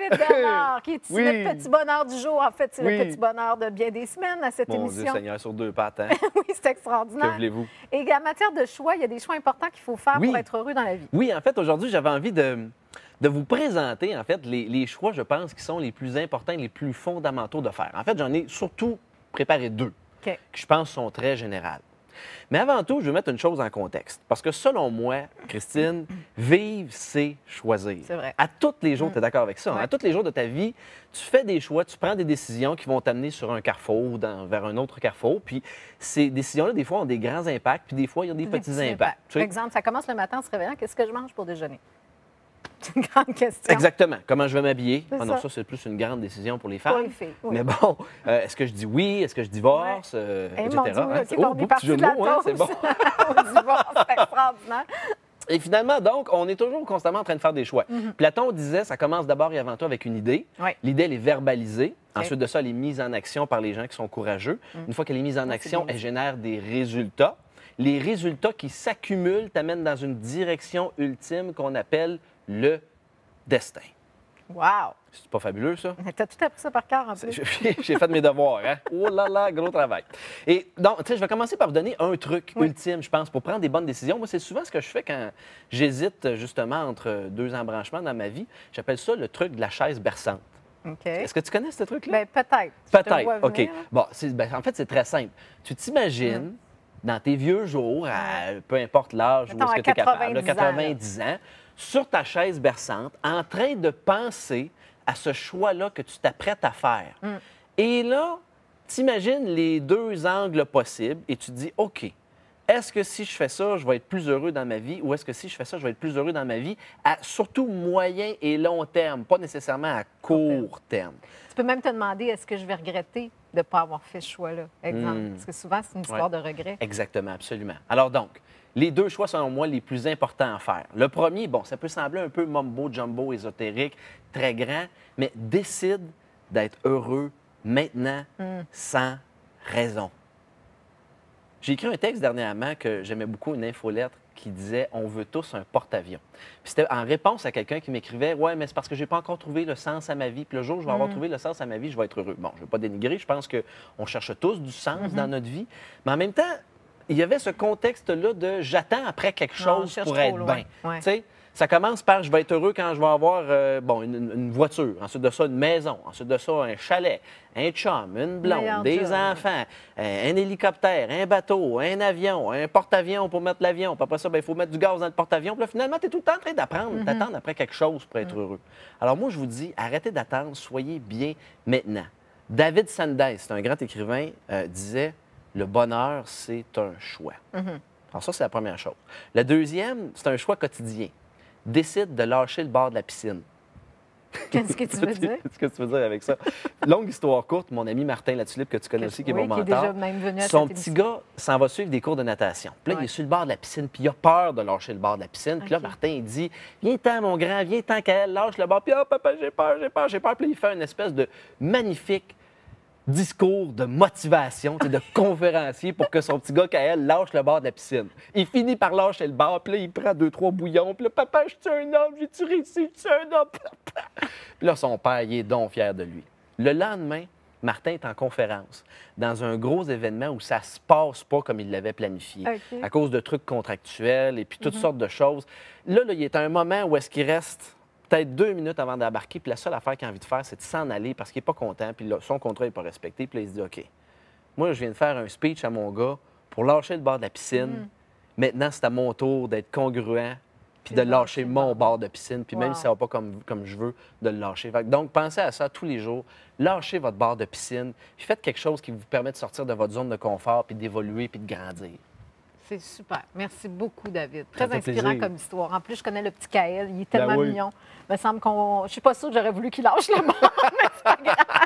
David Bernard, qui est ici, Oui. notre petit bonheur du jour. En fait, c'est Oui. le petit bonheur de bien des semaines à cette Mon émission. Dieu Seigneur, sur deux pattes, hein? Oui, c'est Que extraordinaire. voulez-vous? Et en matière de choix, il y a des choix importants qu'il faut faire Oui. pour être heureux dans la vie. Oui, en fait, aujourd'hui, j'avais envie de vous présenter, en fait, les choix, je pense, qui sont les plus importants et les plus fondamentaux de faire. En fait, j'en ai surtout préparé deux, OK. qui, je pense, sont très générales. Mais avant tout, je veux mettre une chose en contexte. Parce que selon moi, Christine, vivre, c'est choisir. C'est vrai. À tous les jours, tu es d'accord avec ça? Hein? Ouais. À tous les jours de ta vie, tu fais des choix, tu prends des décisions qui vont t'amener sur un carrefour ou vers un autre carrefour. Puis ces décisions-là, des fois, ont des grands impacts, puis des fois, il y a des petits impacts. Tu Par sais? exemple, ça commence le matin en se réveillant. Qu'est-ce que je mange pour déjeuner? C'est une grande question. Exactement. Comment je vais m'habiller? C'est Ah non, ça. ça, c'est plus une grande décision pour les Pour femmes. les filles, oui. Mais bon, est-ce que je dis oui? Est-ce que je divorce? Eh, Etc. mon Dieu, hein? OK, Oh, on est beau petit parti jeu de de la mots, hein? C'est toast. bon. Au divorce, c'est extraordinaire. Et finalement, donc, on est toujours constamment en train de faire des choix. Platon disait, ça commence d'abord et avant tout avec une idée. Oui. L'idée, elle est verbalisée. OK. Ensuite de ça, elle est mise en action par les gens qui sont courageux. Une fois qu'elle est mise en c'est action, bien elle génère des résultats. Les résultats qui s'accumulent t'amènent dans une direction ultime qu'on appelle le destin. Wow! C'est pas fabuleux, ça? Tu as tout appris ça par cœur en plus. J'ai fait mes devoirs, hein? Oh là là, gros travail. Et donc, tu sais, je vais commencer par vous donner un truc ultime, je pense, pour prendre des bonnes décisions. Moi, c'est souvent ce que je fais quand j'hésite justement entre deux embranchements dans ma vie. J'appelle ça le truc de la chaise berçante. OK. Est-ce que tu connais ce truc-là? Bien, peut-être. Je te vois Peut-être. OK. venir. Bon, en fait, c'est très simple. Tu t'imagines, dans tes vieux jours, peu importe l'âge où Mettons, est-ce que tu à es capable, 90 ans, 90 ans, sur ta chaise berçante, en train de penser à ce choix-là que tu t'apprêtes à faire. Et là, t'imagines les deux angles possibles et tu te dis, OK, est-ce que si je fais ça, je vais être plus heureux dans ma vie ou est-ce que si je fais ça, je vais être plus heureux dans ma vie à surtout moyen et long terme, pas nécessairement à court terme. Tu peux même te demander est-ce que je vais regretter de ne pas avoir fait ce choix-là? Exemple. Parce que souvent, c'est une histoire de regret. Exactement, absolument. Alors donc, les deux choix, selon moi, les plus importants à faire. Le premier, bon, ça peut sembler un peu mumbo-jumbo, ésotérique, très grand, mais décide d'être heureux maintenant, sans raison. J'ai écrit un texte dernièrement que j'aimais beaucoup, une infolettre, qui disait « On veut tous un porte-avions ». Puis c'était en réponse à quelqu'un qui m'écrivait « Ouais, mais c'est parce que je n'ai pas encore trouvé le sens à ma vie. Puis le jour où je vais avoir trouvé le sens à ma vie, je vais être heureux. » Bon, je ne veux pas dénigrer, je pense qu'on cherche tous du sens dans notre vie. Mais en même temps, il y avait ce contexte-là de « J'attends après quelque Non, on chose cherche pour trop être loin. bien. Ouais. Tu sais, ça commence par je vais être heureux quand je vais avoir bon, une voiture, ensuite de ça une maison, ensuite de ça un chalet, un chum, une blonde, Meilleur des job. enfants, un hélicoptère, un bateau, un avion, un porte-avions pour mettre l'avion. Puis après ça, il faut mettre du gaz dans le porte-avions. Puis là, finalement, tu es tout le temps en train d'apprendre, d'attendre après quelque chose pour être heureux. Alors moi, je vous dis, arrêtez d'attendre, soyez bien maintenant. David Sanders, c'est un grand écrivain, disait « Le bonheur, c'est un choix ». Alors ça, c'est la première chose. La deuxième, c'est un choix quotidien. Décide de lâcher le bord de la piscine. Qu'est-ce que tu veux dire? Qu'est-ce que tu veux dire avec ça? Longue histoire courte, mon ami Martin Latulippe, que tu connais aussi, qui est Oui, mon qui est mentor. déjà même venu à Son cette petit émission. gars s'en va suivre des cours de natation. Puis là, il Ouais. est sur le bord de la piscine, puis il a peur de lâcher le bord de la piscine. Puis là, OK. Martin, il dit « Viens-t'en, mon grand, viens-t'en, Kaël, lâche le bord. » Puis « Oh, papa, j'ai peur, j'ai peur, j'ai peur. » Puis là, il fait une espèce de magnifique discours de motivation, tu sais, de conférencier pour que son petit gars, Kaël, lâche le bord de la piscine. Il finit par lâcher le bord, puis là, il prend 2-3 bouillons, puis là, papa, je suis un homme, j'ai-tu réussi, je suis un homme. Puis là, son père, il est donc fier de lui. Le lendemain, Martin est en conférence dans un gros événement où ça se passe pas comme il l'avait planifié, OK. à cause de trucs contractuels et puis toutes sortes de choses. Là, il est à un moment où est-ce qu'il reste peut-être 2 minutes avant d'embarquer, puis la seule affaire qu'il a envie de faire, c'est de s'en aller parce qu'il n'est pas content, puis là, son contrat n'est pas respecté, puis là, il se dit, OK, moi, je viens de faire un speech à mon gars pour lâcher le bord de la piscine. Maintenant, c'est à mon tour d'être congruent, puis de lâcher mon bord de piscine, puis même Wow. si ça ne va pas comme je veux, de le lâcher. Fait que donc, pensez à ça tous les jours. Lâchez votre bord de piscine, puis faites quelque chose qui vous permet de sortir de votre zone de confort, puis d'évoluer, puis de grandir. C'est super. Merci beaucoup, David. Très Ça fait inspirant plaisir. comme histoire. En plus, je connais le petit Kaël. Il est tellement oui. mignon. Il me semble qu'on. Je suis pas sûre que j'aurais voulu qu'il lâche le bord, mais c'est pas grave.